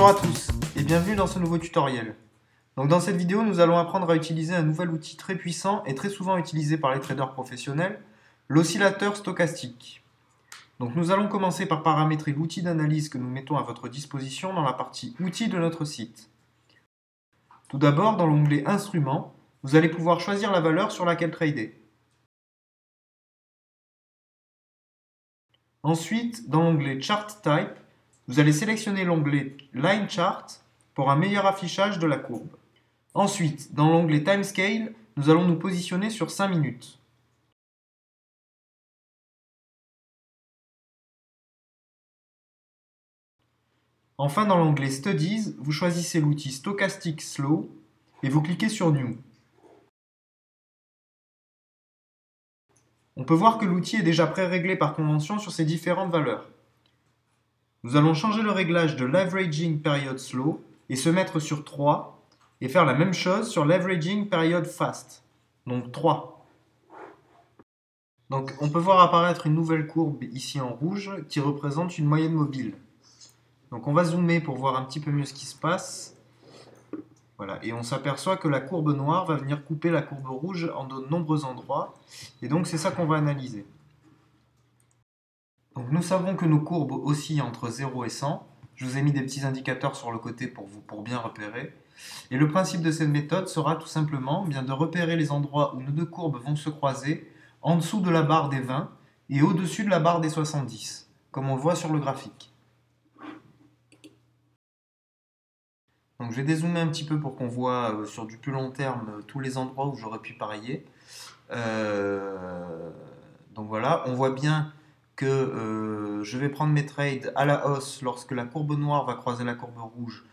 Bonjour à tous et bienvenue dans ce nouveau tutoriel. Donc dans cette vidéo, nous allons apprendre à utiliser un nouvel outil très puissant et très souvent utilisé par les traders professionnels, l'oscillateur stochastique. Donc nous allons commencer par paramétrer l'outil d'analyse que nous mettons à votre disposition dans la partie outils de notre site. Tout d'abord, dans l'onglet Instruments, vous allez pouvoir choisir la valeur sur laquelle trader. Ensuite, dans l'onglet Chart Type, vous allez sélectionner l'onglet Line Chart pour un meilleur affichage de la courbe. Ensuite, dans l'onglet Timescale, nous allons nous positionner sur 5 minutes. Enfin, dans l'onglet Studies, vous choisissez l'outil Stochastic Slow et vous cliquez sur New. On peut voir que l'outil est déjà pré-réglé par convention sur ces différentes valeurs. Nous allons changer le réglage de l'Averaging Period Slow et se mettre sur 3 et faire la même chose sur l'Averaging Period Fast, donc 3. Donc on peut voir apparaître une nouvelle courbe ici en rouge qui représente une moyenne mobile. Donc on va zoomer pour voir un petit peu mieux ce qui se passe. Voilà, et on s'aperçoit que la courbe noire va venir couper la courbe rouge en de nombreux endroits. Et donc c'est ça qu'on va analyser. Donc nous savons que nos courbes oscillent entre 0 et 100. Je vous ai mis des petits indicateurs sur le côté pour bien repérer. Et le principe de cette méthode sera tout simplement bien de repérer les endroits où nos deux courbes vont se croiser en dessous de la barre des 20 et au-dessus de la barre des 70, comme on le voit sur le graphique. Donc je vais dézoomer un petit peu pour qu'on voit sur du plus long terme tous les endroits où j'aurais pu parier. Donc voilà, on voit bien que je vais prendre mes trades à la hausse lorsque la courbe noire va croiser la courbe rouge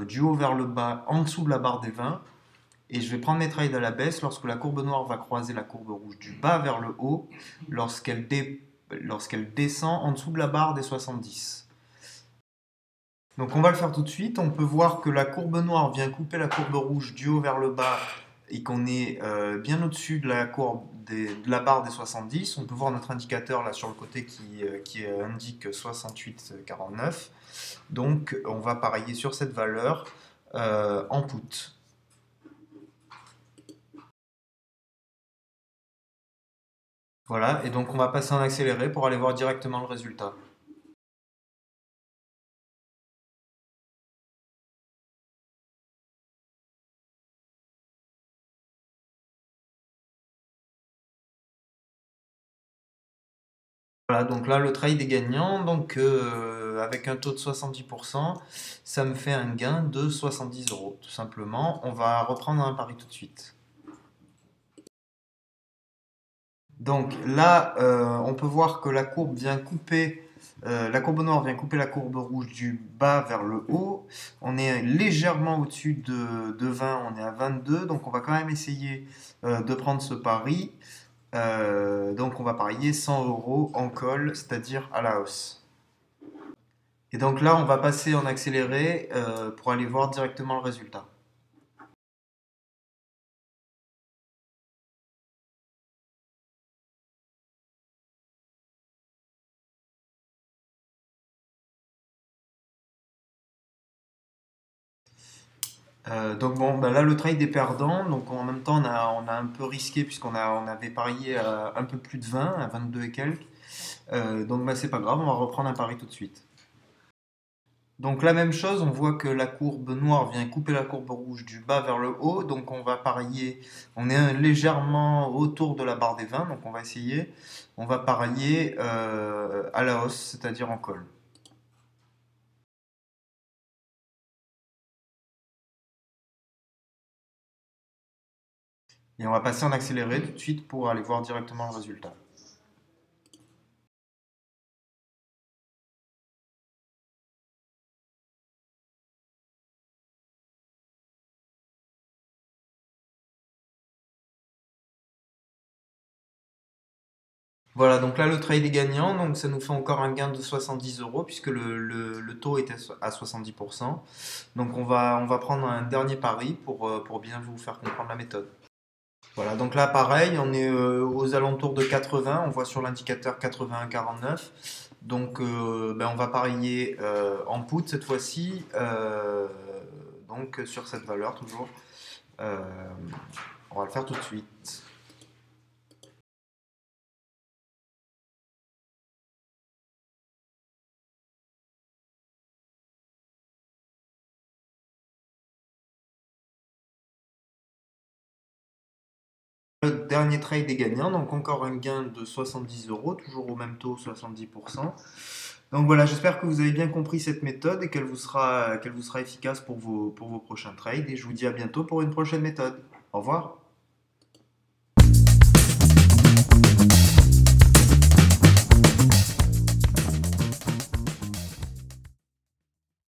du haut vers le bas en dessous de la barre des 20. Et je vais prendre mes trades à la baisse lorsque la courbe noire va croiser la courbe rouge du bas vers le haut lorsqu'elle descend en dessous de la barre des 70. Donc on va le faire tout de suite. On peut voir que la courbe noire vient couper la courbe rouge du haut vers le bas et qu'on est bien au-dessus de la courbe de la barre des 70. On peut voir notre indicateur là sur le côté qui indique 68,49. Donc on va parier sur cette valeur en put. Voilà, et donc on va passer en accéléré pour aller voir directement le résultat. Voilà, donc là le trade est gagnant, donc avec un taux de 70%, ça me fait un gain de 70 €, tout simplement. On va reprendre un pari tout de suite. Donc là, on peut voir que la courbe vient couper, la courbe noire vient couper la courbe rouge du bas vers le haut. On est légèrement au-dessus de 20, on est à 22, donc on va quand même essayer de prendre ce pari. Donc on va parier 100 € en call, c'est-à-dire à la hausse. Et donc là, on va passer en accéléré pour aller voir directement le résultat. Donc bon, bah là le trade est perdant, donc en même temps on a un peu risqué puisqu'on avait parié à un peu plus de 20, à 22 et quelques. Donc bah, c'est pas grave, on va reprendre un pari tout de suite. Donc la même chose, on voit que la courbe noire vient couper la courbe rouge du bas vers le haut, donc on va parier, on est légèrement autour de la barre des 20, donc on va essayer, on va parier à la hausse, c'est-à-dire en call. Et on va passer en accéléré tout de suite pour aller voir directement le résultat. Voilà, donc là le trade est gagnant, donc ça nous fait encore un gain de 70 € puisque le taux était à 70%. Donc on va prendre un dernier pari pour bien vous faire comprendre la méthode. Voilà, donc là pareil, on est aux alentours de 80, on voit sur l'indicateur 81,49. Donc ben, on va parier en put cette fois-ci, donc sur cette valeur toujours. Euh, on va le faire tout de suite. Le dernier trade est gagnant, donc encore un gain de 70 euros, toujours au même taux, 70%. Donc voilà, j'espère que vous avez bien compris cette méthode et qu'elle vous sera efficace pour vos prochains trades. Et je vous dis à bientôt pour une prochaine méthode. Au revoir.